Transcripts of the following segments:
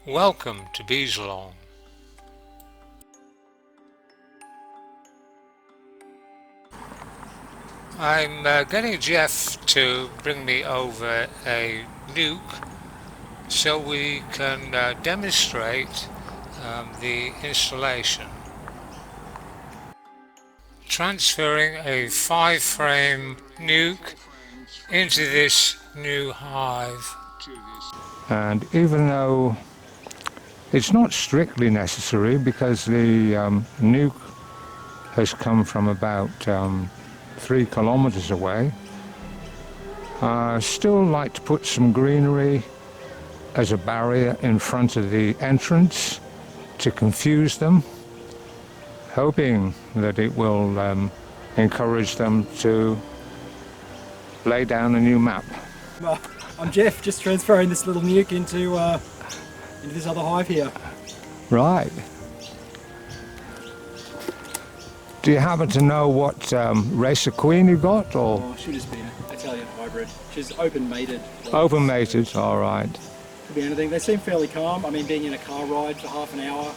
Welcome to Beesalong. I'm getting Jeff to bring me over a NUC so we can demonstrate the installation. Transferring a 5-frame NUC into this new hive. And even though it's not strictly necessary, because the NUC has come from about 3 kilometers away, I still like to put some greenery as a barrier in front of the entrance to confuse them, hoping that it will encourage them to lay down a new map. I'm Jeff, just transferring this little NUC into this other hive here. Right. Do you happen to know what race of queen you got, or? Oh, should just be an Italian hybrid. She's open mated. Open mated, all right. Could be anything. They seem fairly calm. I mean, being in a car ride for half an hour,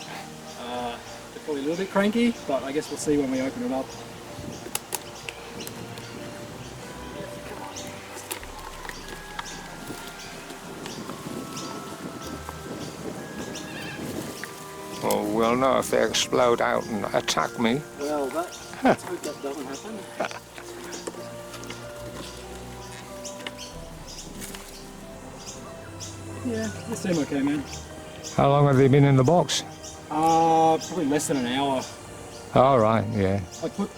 they're probably a little bit cranky, but I guess we'll see when we open it up. Well, we'll know if they explode out and attack me. Well, let's hope that doesn't happen. Yeah, they seem okay, man. How long have they been in the box? Probably less than an hour. All right, yeah. I put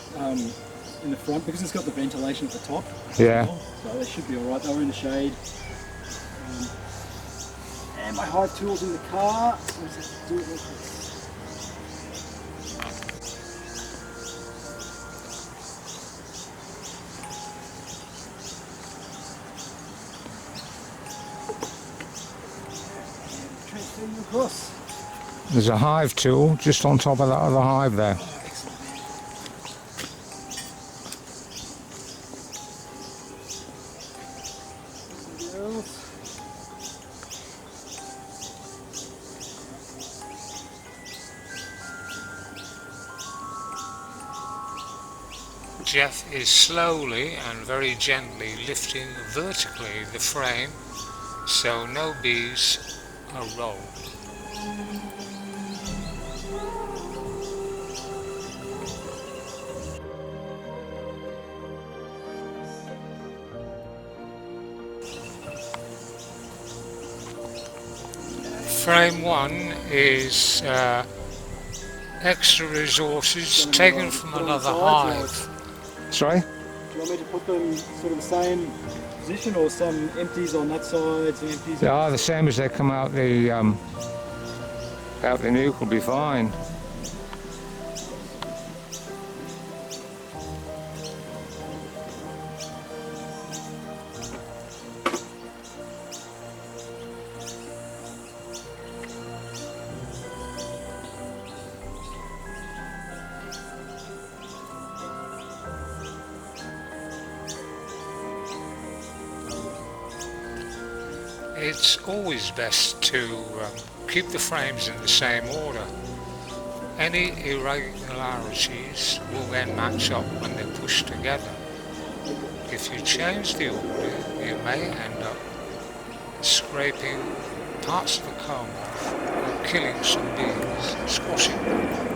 in the front because it's got the ventilation at the top. Yeah. So they should be all right. They were in the shade. And my hive tools in the car. So let's just do it real quick. Transfer you across. There's a hive tool just on top of that other hive there. Oh, excellent. Somebody else. Jeff is slowly and very gently lifting vertically the frame so no bees are rolled. Frame 1 is extra resources taken from another hive. Sorry? Do you want me to put them sort of the same position, or some empties on that side, some empties? They are the same as they come out the NUC will be fine. It's always best to keep the frames in the same order. Any irregularities will then match up when they're pushed together. If you change the order, you may end up scraping parts of the comb off or killing some bees, squashing them.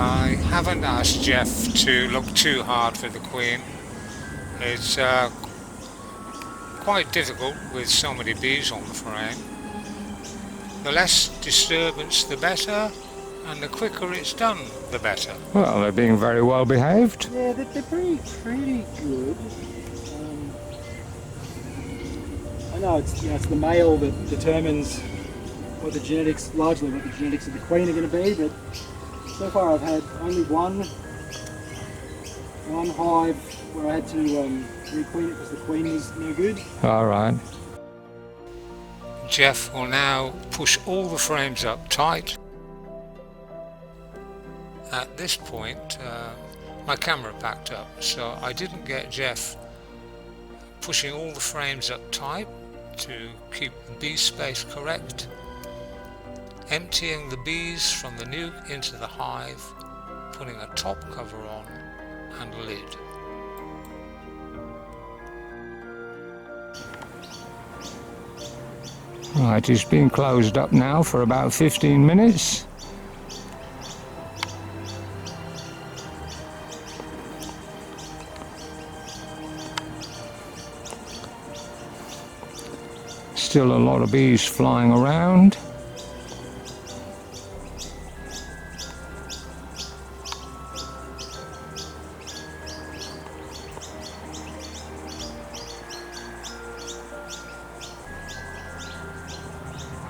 I haven't asked Jeff to look too hard for the queen. It's quite difficult with so many bees on the frame. The less disturbance the better, and the quicker it's done, the better. Well, they're being very well behaved. Yeah, they're pretty good. I know it's the male that determines what the genetics, largely what the genetics of the queen are going to be, but so far I've had only one hive where I had to requeen it because the queen was no good. All right. Jeff will now push all the frames up tight. At this point, my camera backed up, so I didn't get Jeff pushing all the frames up tight to keep the bee space correct, emptying the bees from the nuke into the hive, putting a top cover on and a lid. Right, it's been closed up now for about 15 minutes. Still a lot of bees flying around.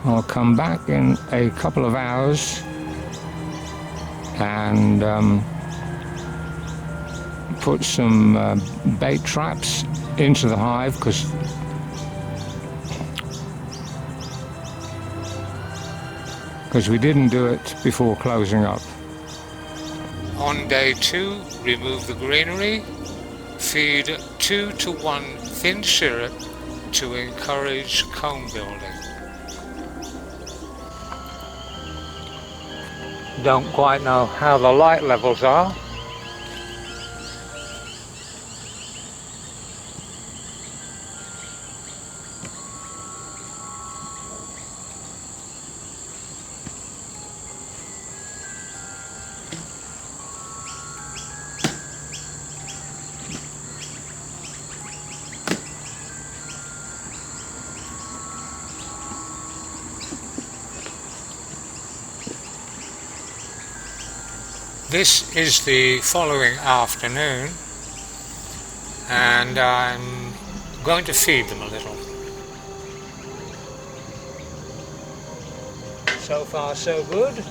I'll come back in a couple of hours and put some bait traps into the hive because we didn't do it before closing up. On day 2, remove the greenery, feed 2 to 1 thin syrup to encourage comb building. Don't quite know how the light levels are. This is the following afternoon, and I'm going to feed them a little. So far so good.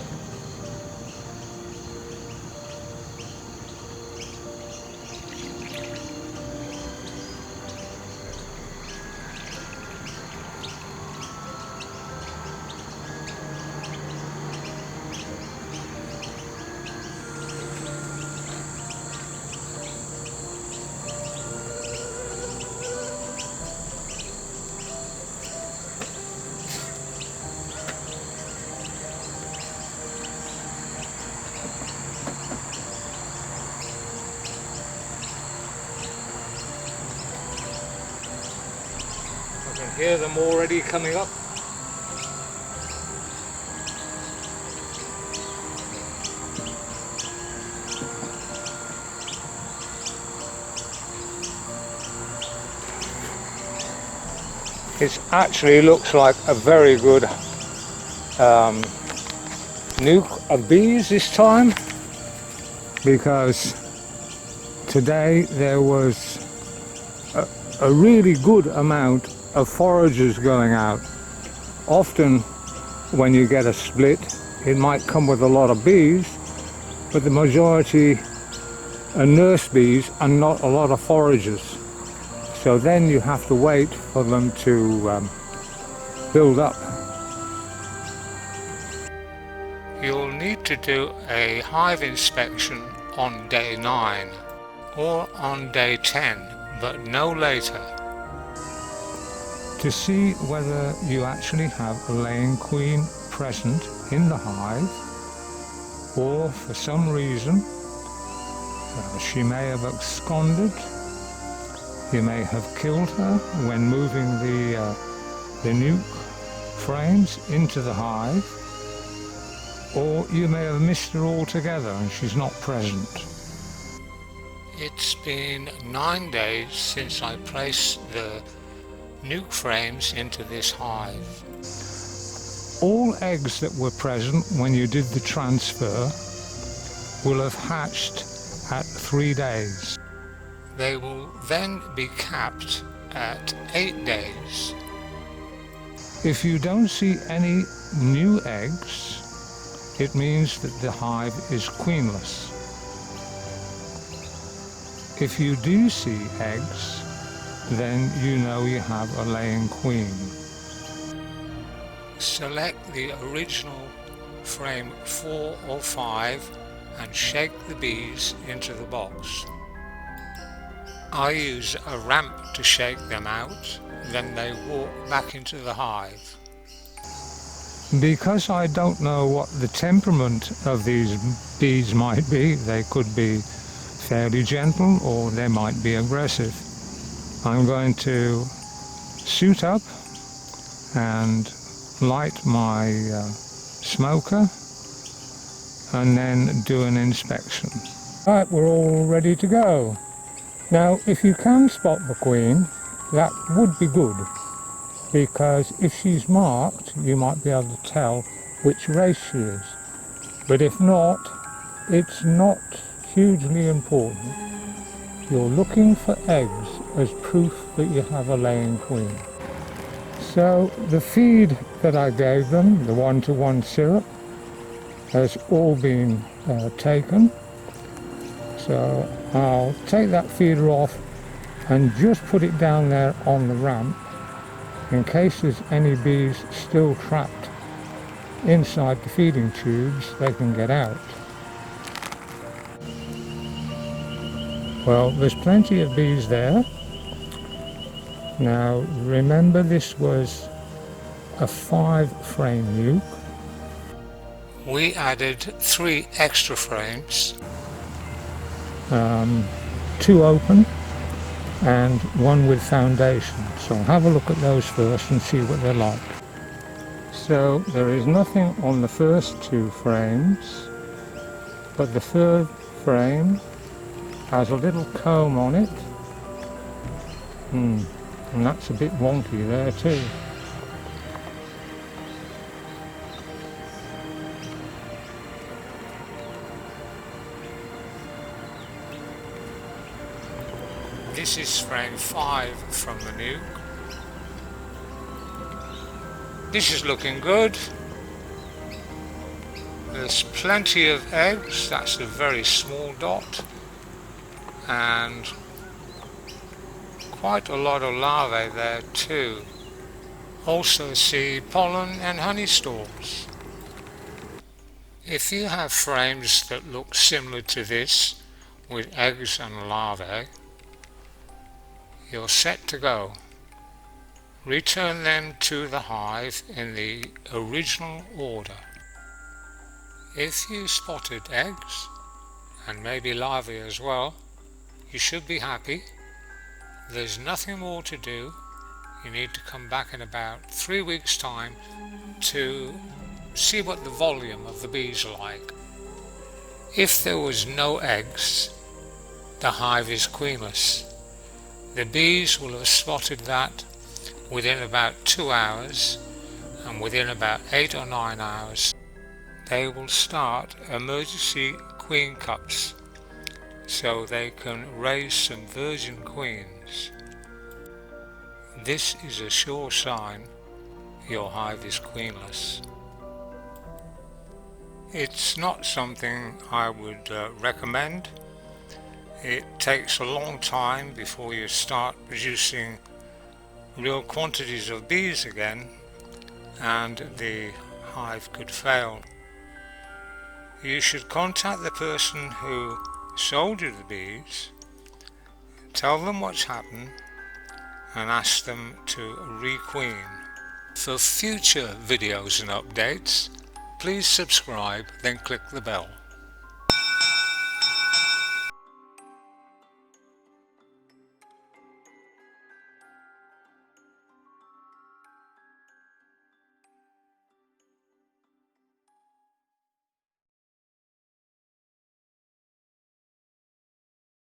I can hear them already coming up. It actually looks like a very good nuke of bees this time, Because today there was a really good amount of foragers going out. Often when you get a split, it might come with a lot of bees, but the majority are nurse bees and not a lot of foragers. So then you have to wait for them to build up. You'll need to do a hive inspection on day 9 or on day 10, but no later. To see whether you actually have a laying queen present in the hive, or for some reason she may have absconded. You may have killed her when moving the nuke frames into the hive, or you may have missed her altogether and she's not present. It's been 9 days since I placed the nuke frames into this hive. all eggs that were present when you did the transfer will have hatched at 3 days. They will then be capped at 8 days. If you don't see any new eggs, it means that the hive is queenless. If you do see eggs, then you know you have a laying queen. Select the original frame 4 or 5 and shake the bees into the box. I use a ramp to shake them out, then they walk back into the hive. Because I don't know what the temperament of these bees might be, they could be fairly gentle or they might be aggressive. I'm going to suit up and light my smoker and then do an inspection. Right, we're all ready to go. Now, if you can spot the queen, that would be good, because if she's marked, you might be able to tell which race she is. But if not, it's not hugely important. You're looking for eggs as proof that you have a laying queen. So the feed that I gave them, the 1-to-1 syrup, has all been taken. So I'll take that feeder off and just put it down there on the ramp in case there's any bees still trapped inside the feeding tubes, they can get out. Well, there's plenty of bees there. Now remember, this was a 5-frame nuc. We added 3 extra frames. 2 open and 1 with foundation. So I'll have a look at those first and see what they're like. So there is nothing on the first 2 frames, but the 3rd frame has a little comb on it. And that's a bit wonky there too. This is frame 5 from the nuc. This is looking good. There's plenty of eggs, that's a very small dot, and quite a lot of larvae there too. Also see pollen and honey stores. If you have frames that look similar to this with eggs and larvae, you're set to go. Return them to the hive in the original order. If you spotted eggs, and maybe larvae as well, you should be happy. There's nothing more to do. You need to come back in about 3 weeks' time to see what the volume of the bees are like. If there was no eggs, the hive is queenless. The bees will have spotted that within about 2 hours, and within about 8 or 9 hours they will start emergency queen cups so they can raise some virgin queens. This is a sure sign your hive is queenless. It's not something I would recommend. It takes a long time before you start producing real quantities of bees again, and the hive could fail. You should contact the person who sold you the bees, tell them what's happened, and ask them to re-queen. For future videos and updates, please subscribe, then click the bell.